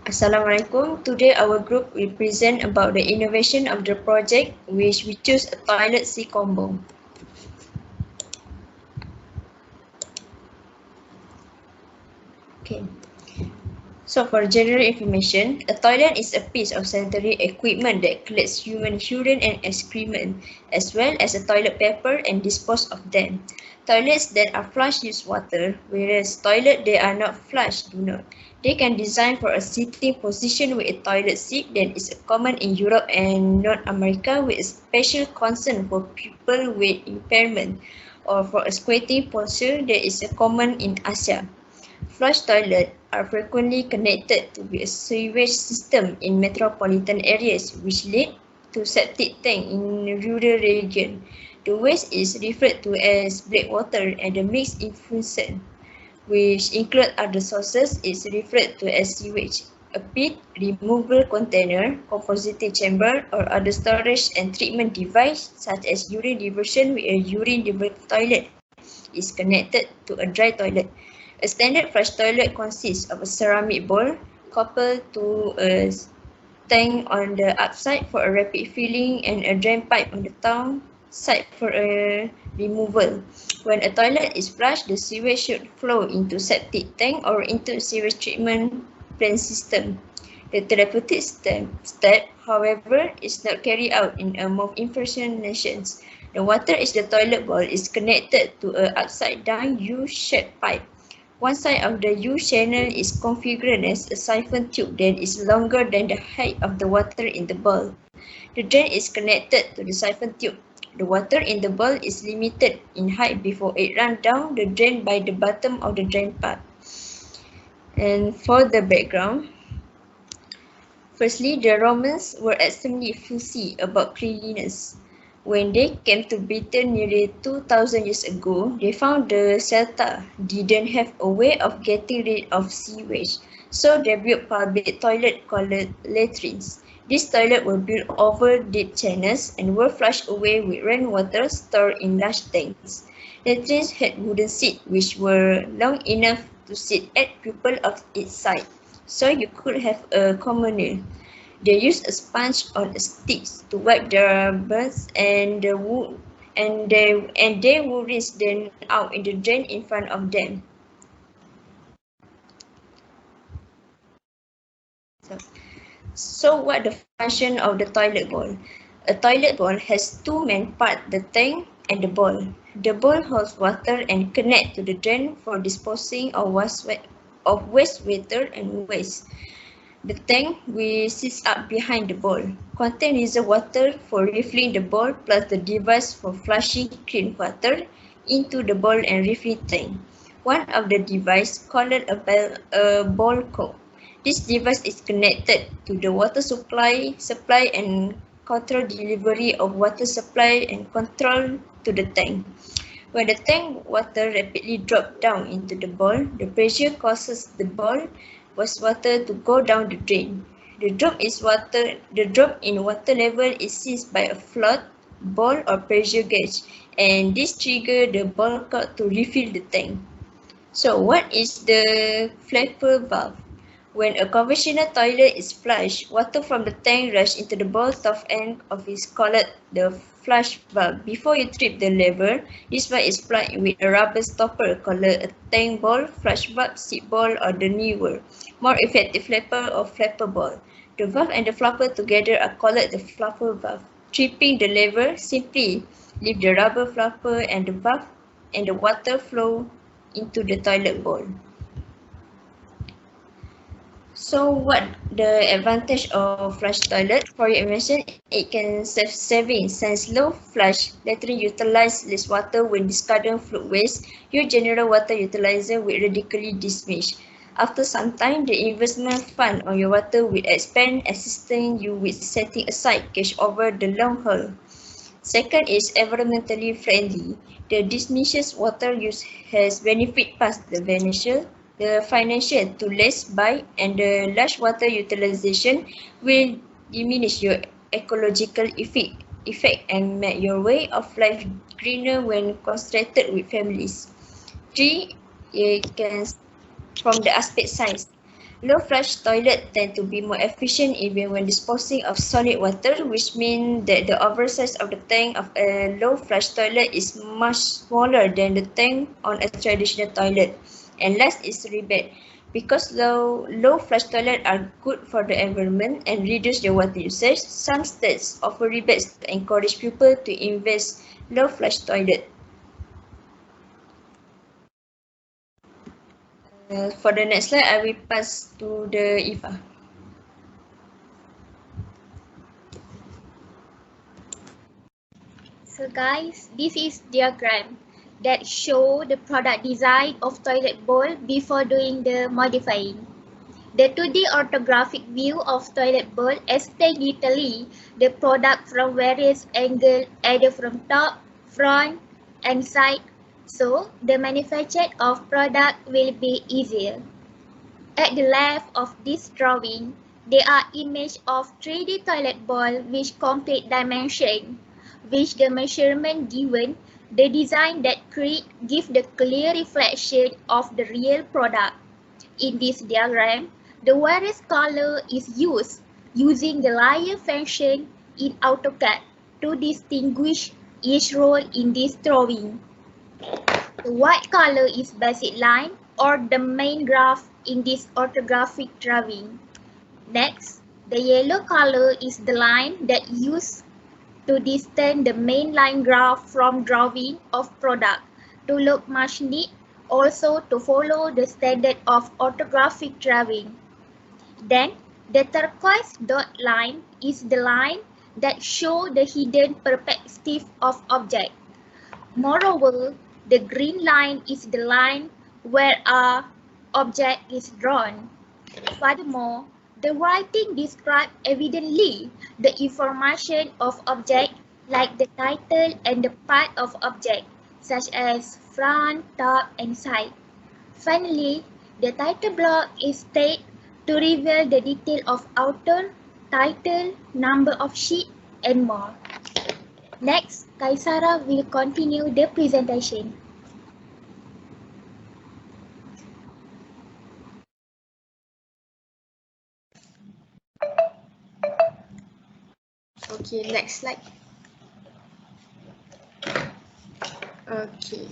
Assalamualaikum. Today our group will present about the innovation of the project which we choose a toilet seat combo. Okay. So for general information, a toilet is a piece of sanitary equipment that collects human urine and excrement, as well as a toilet paper and dispose of them. Toilets that are flush use water, whereas toilets that are not flush do not. They can design for a sitting position with a toilet seat that is common in Europe and North America with a special concern for people with impairment, or for a squatting posture that is common in Asia. Flush toilets are frequently connected to a sewage system in metropolitan areas, which lead to septic tanks in rural regions. The waste is referred to as black water, and the mixed effluent, which include other sources, is referred to as sewage. A pit removal container, composite chamber, or other storage and treatment device, such as urine diversion with a urine diverter toilet, is connected to a dry toilet. A standard flush toilet consists of a ceramic bowl coupled to a tank on the upside for a rapid filling and a drain pipe on the down side for a removal. When a toilet is flushed, the sewage should flow into septic tank or into sewage treatment plant system. The therapeutic step, however, is not carried out in a more efficient nations. The water in the toilet bowl is connected to a upside down U-shaped pipe. One side of the U channel is configured as a siphon tube that is longer than the height of the water in the bowl. The drain is connected to the siphon tube. The water in the bowl is limited in height before it runs down the drain by the bottom of the drain pipe. And for the background, firstly, the Romans were extremely fussy about cleanliness. When they came to Britain nearly 2000 years ago, they found the Celta didn't have a way of getting rid of sewage, so they built public toilets called latrines. These toilets were built over deep channels and were flushed away with rainwater stored in large tanks. Latrines had wooden seats which were long enough to sit at pupil of each side, so you could have a communal. They used a sponge on sticks to wipe their butts and the wood, and they would rinse them out in the drain in front of them. So, so what the function of the toilet bowl? A toilet bowl has two main parts, the tank and the bowl. The bowl holds water and connects to the drain for disposing of wastewater and waste. The tank, which sits up behind the bowl, contains reserve water for refilling the bowl plus the device for flushing clean water into the bowl and refilling tank. One of the devices, called a bowl cock. This device is connected to the water supply and control delivery of water supply and control to the tank. When the tank water rapidly drops down into the bowl, the pressure causes the bowl was water to go down the drain. The drop in water level is seized by a float, ball or pressure gauge, and this triggers the ball cock to refill the tank. So what is the flapper valve? When a conventional toilet is flushed, water from the tank rushes into the bowl top end of its called the flush valve. Before you trip the lever, this valve is plugged with a rubber stopper called a tank ball, flush valve, seat ball, or the newer, more effective flapper or flapper ball. The valve and the flapper together are called the flapper valve. Tripping the lever, simply leave the rubber flapper and the valve and the water flow into the toilet bowl. So what the advantage of flush toilet? For your information, it can save saving since low flush latrine utilize less water when discarding fluid waste. Your general water utilizer will radically diminish. After some time, the investment fund on your water will expand, assisting you with setting aside cash over the long haul. Second is environmentally friendly. The diminished water use has benefit past the financial to less buy, and the large water utilization will diminish your ecological effect and make your way of life greener when constructed with families. Three, you can from the aspect science. Low flush toilets tend to be more efficient even when disposing of solid water, which means that the oversize of the tank of a low flush toilet is much smaller than the tank on a traditional toilet, and last is rebate. Because low flush toilets are good for the environment and reduce the water usage, some states offer rebates to encourage people to invest low flush toilet. For the next slide, I will pass to the Eva. So guys, this is diagram that show the product design of toilet bowl before doing the modifying. The 2D orthographic view of toilet bowl explains detailedly the product from various angles, either from top, front, and side, so the manufacture of product will be easier. At the left of this drawing, there are images of 3D toilet bowl with complete dimension, which the measurement given, the design that give the clear reflection of the real product. In this diagram, the various color is used using the layer function in AutoCAD to distinguish each role in this drawing. The white color is basic line or the main graph in this orthographic drawing. Next, the yellow color is the line that used to distinguish the main line graph from drawing of product to look much neat, also to follow the standard of orthographic drawing. Then, the turquoise dot line is the line that shows the hidden perspective of object. Moreover, the green line is the line where a object is drawn. Furthermore, the writing describes evidently the information of object like the title and the part of object, such as front, top, and side. Finally, the title block is stated to reveal the detail of author, title, number of sheet, and more. Next, Kaisara will continue the presentation. Okay, next slide. Okay.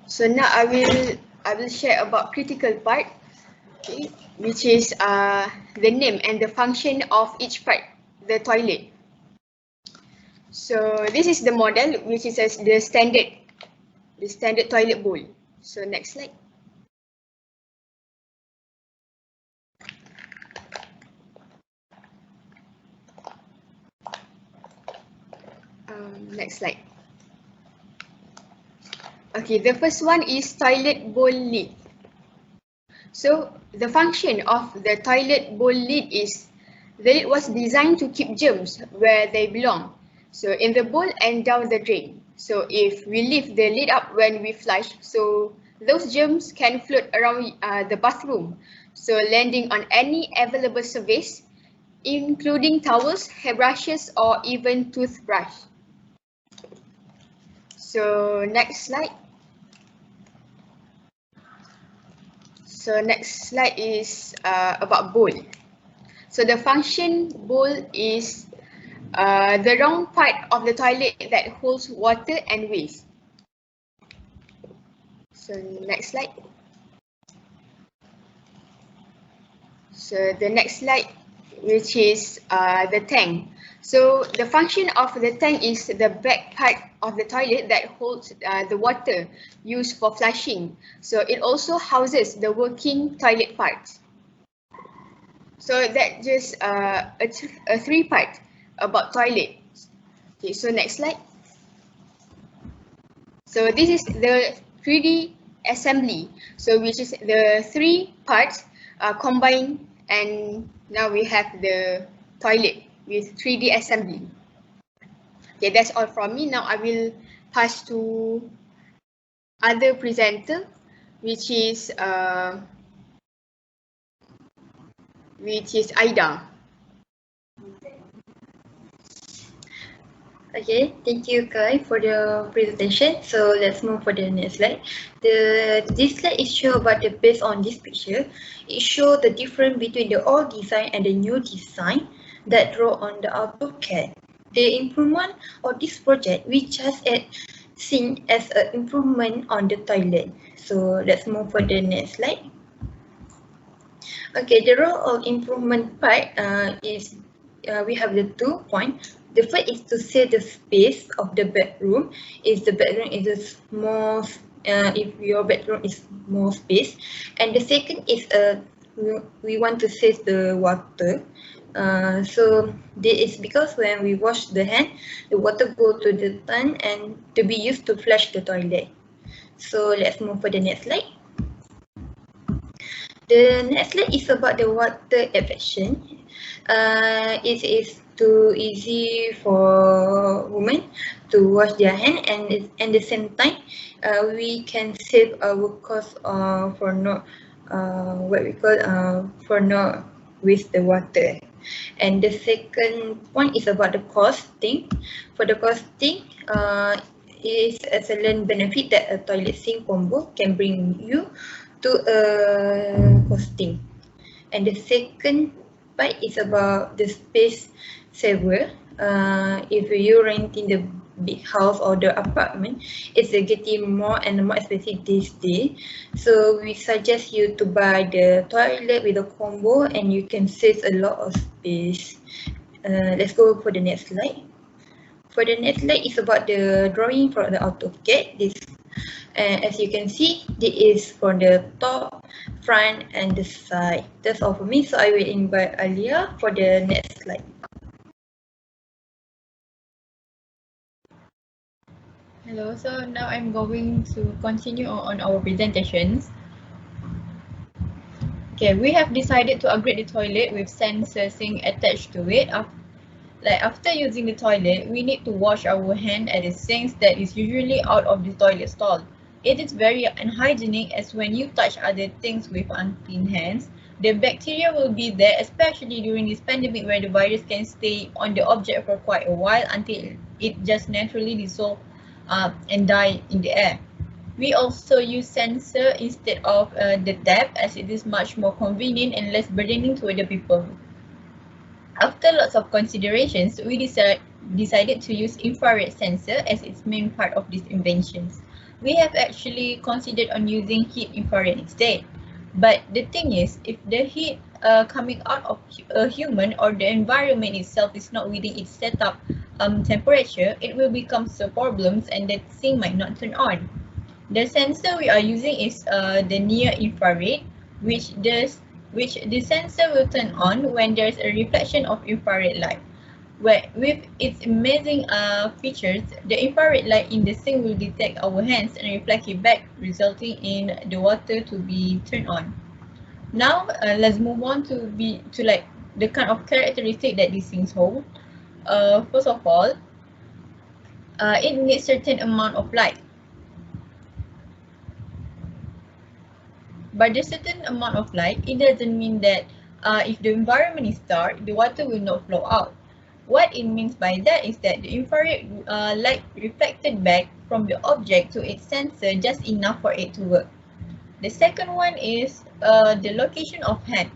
So now I will share about critical part, okay, which is the name and the function of each part, the toilet. So this is the model, which is the standard toilet bowl. So next slide. Next slide. Okay, the first one is toilet bowl lid. So the function of the toilet bowl lid is that it was designed to keep germs where they belong. So in the bowl and down the drain. So if we leave the lid up when we flush, so those germs can float around the bathroom. So landing on any available surface, including towels, hairbrushes, or even toothbrush. So next slide. So next slide is about bowl. So the function bowl is the round part of the toilet that holds water and waste. So next slide. So the next slide, which is the tank. So the function of the tank is the back part of the toilet that holds the water used for flushing. So it also houses the working toilet parts. So that just a three part about toilet. Okay, so next slide. So this is the 3D assembly. So which is the three parts combined, and now we have the toilet with 3D assembly. Okay, that's all from me. Now I will pass to other presenter, which is Ida. Okay, thank you Kai for the presentation. So let's move for the next slide. This slide is show about the based on this picture. It show the difference between the old design and the new design that draw on the AutoCAD. The improvement of this project we just seen as an improvement on the toilet. So let's move for the next slide. Okay, the role of improvement part is we have the 2 points. The first is to say the space of the bedroom. If the bedroom is a small, if your bedroom is more space, and the second is we want to save the water. So this is because when we wash the hand, the water go to the tank and to be used to flush the toilet. So let's move for the next slide. The next slide is about the water efficient. It is too easy for women to wash their hand, and at the same time, we can save our cost for not what we call for not waste the water. And the second point is about the costing. For the costing, is excellent benefit that a toilet sink combo can bring you to costing. And the second part is about the space saver. If you rent in the big house or the apartment, it's getting more and more expensive these days. So we suggest you to buy the toilet with a combo and you can save a lot of space. Let's go for the next slide. For the next slide is about the drawing for the AutoCAD. This, as you can see, this is for the top, front, and the side. That's all for me. So I will invite Alia for the next slide. Hello, so now I'm going to continue on our presentations. Okay, we have decided to upgrade the toilet with sensor sink attached to it. After using the toilet, we need to wash our hand at the sinks that is usually out of the toilet stall. It is very unhygienic as when you touch other things with unclean hands, the bacteria will be there, especially during this pandemic where the virus can stay on the object for quite a while until it just naturally dissolves and die in the air. We also use sensor instead of the tap as it is much more convenient and less burdening to other people. After lots of considerations, we decided to use infrared sensor as its main part of these inventions. We have actually considered on using heat infrared instead. But the thing is, if the heat coming out of a human or the environment itself is not within its setup temperature, it will become some problems and the thing might not turn on. The sensor we are using is the near infrared, which the sensor will turn on when there is a reflection of infrared light. Where with its amazing features, the infrared light in the sink will detect our hands and reflect it back, resulting in the water to be turned on. Now let's move on to like the kind of characteristic that these things hold. First of all, it needs certain amount of light. By the certain amount of light, it doesn't mean that if the environment is dark, the water will not flow out. What it means by that is that the infrared light reflected back from the object to its sensor just enough for it to work. The second one is the location of hand.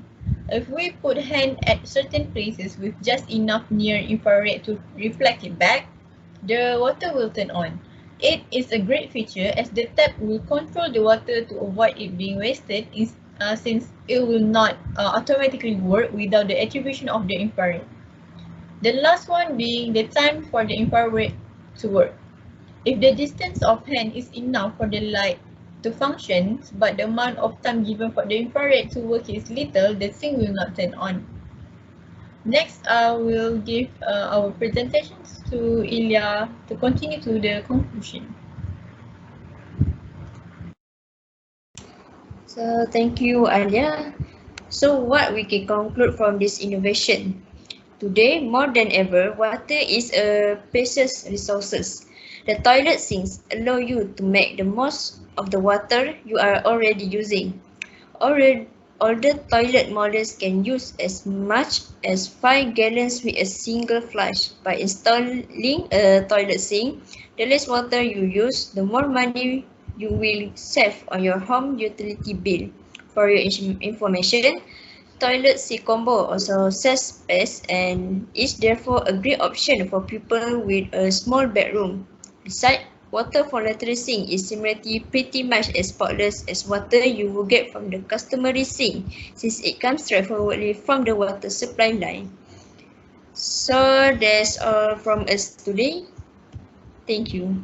If we put hand at certain places with just enough near infrared to reflect it back, the water will turn on. It is a great feature as the tap will control the water to avoid it being wasted since it will not automatically work without the attribution of the infrared. The last one being the time for the infrared to work. If the distance of hand is enough for the light to function, but the amount of time given for the infrared to work is little, the thing will not turn on. Next, I will give our presentations to Ilya to continue to the conclusion. So thank you, Alia. So what we can conclude from this innovation? Today, more than ever, water is a precious resource. The toilet sinks allow you to make the most of the water you are already using. Already, Older toilet models can use as much as 5 gallons with a single flush. By installing a toilet sink, the less water you use, the more money you will save on your home utility bill. For your information, toilet seat combo also sells space and is therefore a great option for people with a small bedroom. Besides, water from latrine sink is similarly pretty much as spotless as water you will get from the customary sink, since it comes straightforwardly from the water supply line. So that's all from us today. Thank you.